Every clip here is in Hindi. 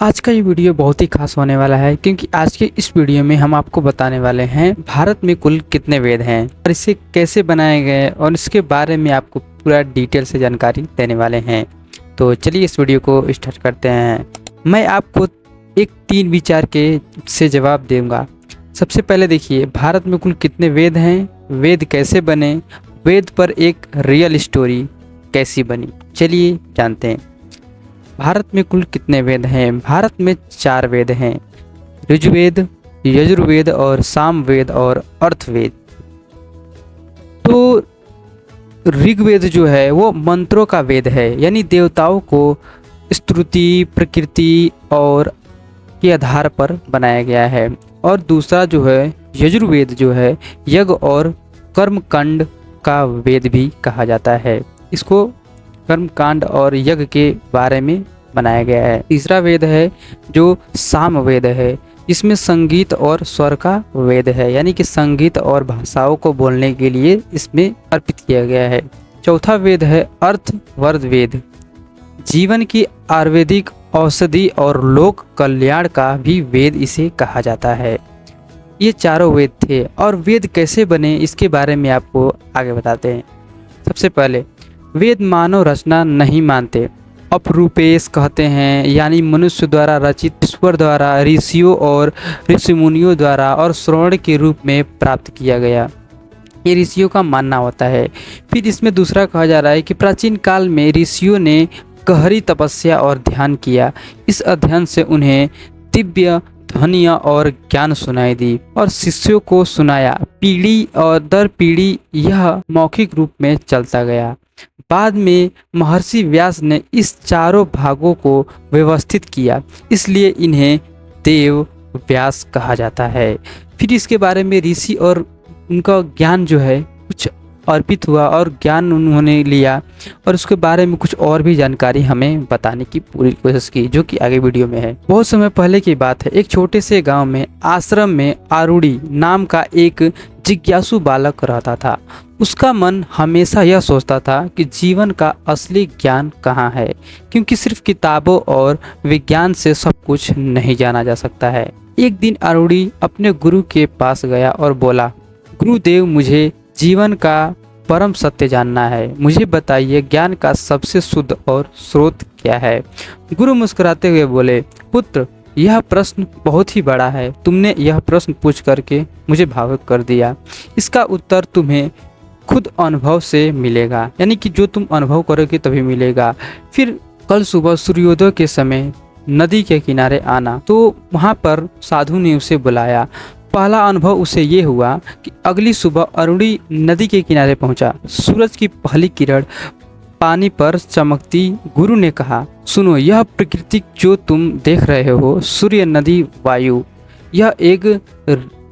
आज का ये वीडियो बहुत ही खास होने वाला है क्योंकि आज के इस वीडियो में हम आपको बताने वाले हैं भारत में कुल कितने वेद हैं और इसे कैसे बनाए गए और इसके बारे में आपको पूरा डिटेल से जानकारी देने वाले हैं। तो चलिए इस वीडियो को स्टार्ट करते हैं। मैं आपको एक 3 विचार के से जवाब दूंगा। सबसे पहले देखिए, भारत में कुल कितने वेद हैं, वेद कैसे बने, वेद पर एक रियल स्टोरी कैसी बनी। चलिए जानते हैं भारत में कुल कितने वेद हैं। भारत में 4 वेद हैं, ऋग्वेद, यजुर्वेद और सामवेद और अर्थवेद। तो ऋग्वेद जो है वो मंत्रों का वेद है, यानी देवताओं को स्तुति, प्रकृति और के आधार पर बनाया गया है। और दूसरा जो है यजुर्वेद जो है यज्ञ और कर्मकांड का वेद भी कहा जाता है। इसको कर्मकांड और यज्ञ के बारे में बनाया गया है। तीसरा वेद है जो सामवेद है, इसमें संगीत और स्वर का वेद है, यानी कि संगीत और भाषाओं को बोलने के लिए इसमें अर्पित किया गया है। चौथा वेद है अर्थवर्ध वेद, जीवन की आयुर्वेदिक औषधि और लोक कल्याण का भी वेद इसे कहा जाता है। ये चारों वेद थे और वेद कैसे बने इसके बारे में आपको आगे बताते हैं। सबसे पहले, वेद मानव रचना नहीं मानते, अपरूपेश कहते हैं, यानी मनुष्य द्वारा रचित, ईश्वर द्वारा, ऋषियों और ऋषिमुनियों द्वारा और श्रवण के रूप में प्राप्त किया गया, ये ऋषियों का मानना होता है। फिर इसमें दूसरा कहा जा रहा है कि प्राचीन काल में ऋषियों ने गहरी तपस्या और ध्यान किया। इस अध्ययन से उन्हें दिव्य ध्वनियाँ और ज्ञान सुनाई दी और शिष्यों को सुनाया। पीढ़ी और दर पीढ़ी यह मौखिक रूप में चलता गया। बाद में महर्षि व्यास ने इस चारों भागों को व्यवस्थित किया, इसलिए इन्हें देव व्यास कहा जाता है। फिर इसके बारे में ऋषि और उनका ज्ञान जो है कुछ अर्पित हुआ और ज्ञान उन्होंने लिया और उसके बारे में कुछ और भी जानकारी हमें बताने की पूरी कोशिश की, जो कि आगे वीडियो में है। बहुत समय पहले की बात है, एक छोटे से गांव में आश्रम में आरूढ़ी नाम का एक जिज्ञासु बालक रहता था। उसका मन हमेशा यह सोचता था कि जीवन का असली ज्ञान कहाँ है, क्योंकि सिर्फ किताबों और विज्ञान से सब कुछ नहीं जाना जा सकता है। एक दिन आरूढ़ी अपने गुरु के पास गया और बोला, गुरुदेव, मुझे जीवन का परम सत्य जानना है, मुझे बताइए ज्ञान का सबसे शुद्ध और स्रोत क्या है। गुरु मुस्कुराते हुए बोले, पुत्र, यह प्रश्न बहुत ही बड़ा है। तुमने यह प्रश्न पूछ करके मुझे भावुक कर दिया। इसका उत्तर तुम्हें खुद अनुभव से मिलेगा, यानी कि जो तुम अनुभव करोगे तभी मिलेगा। फिर कल सुबह सूर्योदय के समय नदी के किनारे आना। तो वहाँ पर साधु ने उसे बुलाया। पहला अनुभव उसे ये हुआ कि अगली सुबह आरूढ़ी नदी के किनारे पहुंचा। सूरज की पहली किरण पानी पर चमकती। गुरु ने कहा, सुनो, यह प्रकृति जो तुम देख रहे हो, सूर्य, नदी, वायु, यह एक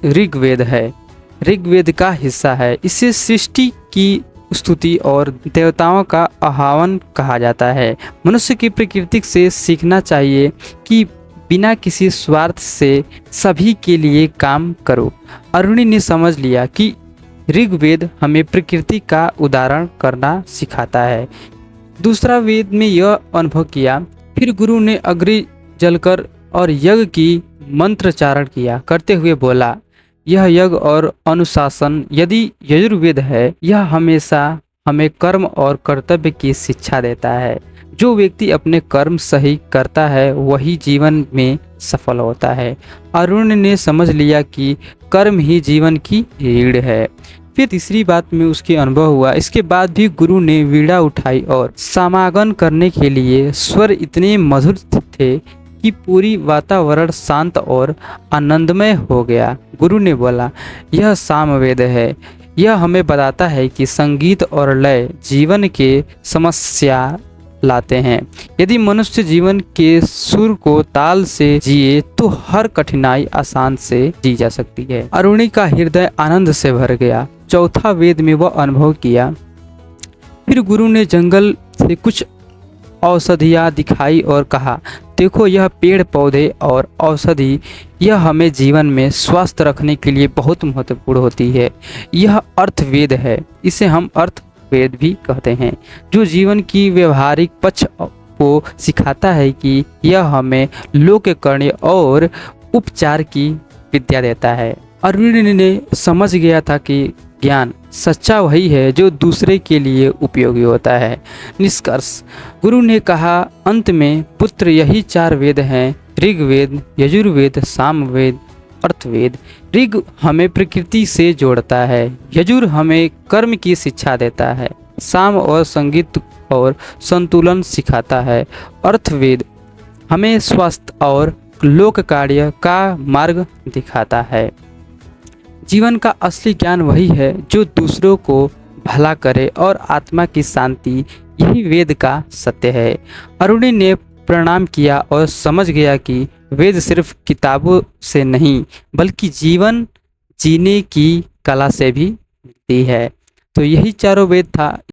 ऋग्वेद है, ऋग्वेद का हिस्सा है। इसे सृष्टि की स्तुति और देवताओं का आह्वान कहा जाता है। मनुष्य की प्रकृति से सीखना चाहिए कि बिना किसी स्वार्थ से सभी के लिए काम करो। आरूढ़ी ने समझ लिया कि ऋग्वेद हमें प्रकृति का उदाहरण करना सिखाता है। दूसरा वेद में यह अनुभव किया। फिर गुरु ने अग्नि जलकर और यज्ञ की मंत्रोच्चारण किया, करते हुए बोला, यह यज्ञ और अनुशासन यदि यजुर्वेद है, यह हमेशा हमें कर्म और कर्तव्य की शिक्षा देता है। जो व्यक्ति अपने कर्म सही करता है वही जीवन में सफल होता है। आरूढ़ ने समझ लिया कि कर्म ही जीवन की रीढ़ है। फिर तीसरी बात में उसके अनुभव हुआ। इसके बाद भी गुरु ने वीणा उठाई और समागम करने के लिए स्वर इतने मधुर थे कि पूरी वातावरण शांत और आनंदमय हो गया। गुरु ने बोला, यह सामवेद है। यह हमें बताता है कि संगीत और लय जीवन के समस्या लाते हैं। यदि मनुष्य जीवन के सुर को ताल से जिए तो हर कठिनाई आसान से जी जा सकती है। आरूढ़ी का हृदय आनंद से भर गया। चौथा वेद में वह अनुभव किया। फिर गुरु ने जंगल से कुछ औषधियाँ दिखाई और कहा, देखो, यह पेड़ पौधे और औषधि, यह हमें जीवन में स्वस्थ रखने के लिए बहुत महत्वपूर्ण होती है। यह अर्थवेद है, इसे हम अर्थ वेद भी कहते हैं, जो जीवन की व्यवहारिक पक्ष को सिखाता है कि यह हमें लोक करने और उपचार की विद्या देता है। अरुण ने समझ गया था कि ज्ञान सच्चा वही है जो दूसरे के लिए उपयोगी होता है। निष्कर्ष, गुरु ने कहा, अंत में पुत्र यही 4 वेद हैं, ऋग्वेद, यजुर्वेद, सामवेद, अर्थवेद। ऋग हमें प्रकृति से जोड़ता है, यजुर हमें कर्म की शिक्षा देता है, साम और संगीत और संतुलन सिखाता है, अर्थवेद हमें स्वास्थ्य और लोक कार्य का मार्ग दिखाता है। जीवन का असली ज्ञान वही है जो दूसरों को भला करे और आत्मा की शांति, यही वेद का सत्य है। अरुणि ने प्रणाम किया और समझ गया कि वेद सिर्फ किताबों से नहीं बल्कि जीवन जीने की कला से भी मिलती है। तो यही चारों वेद था।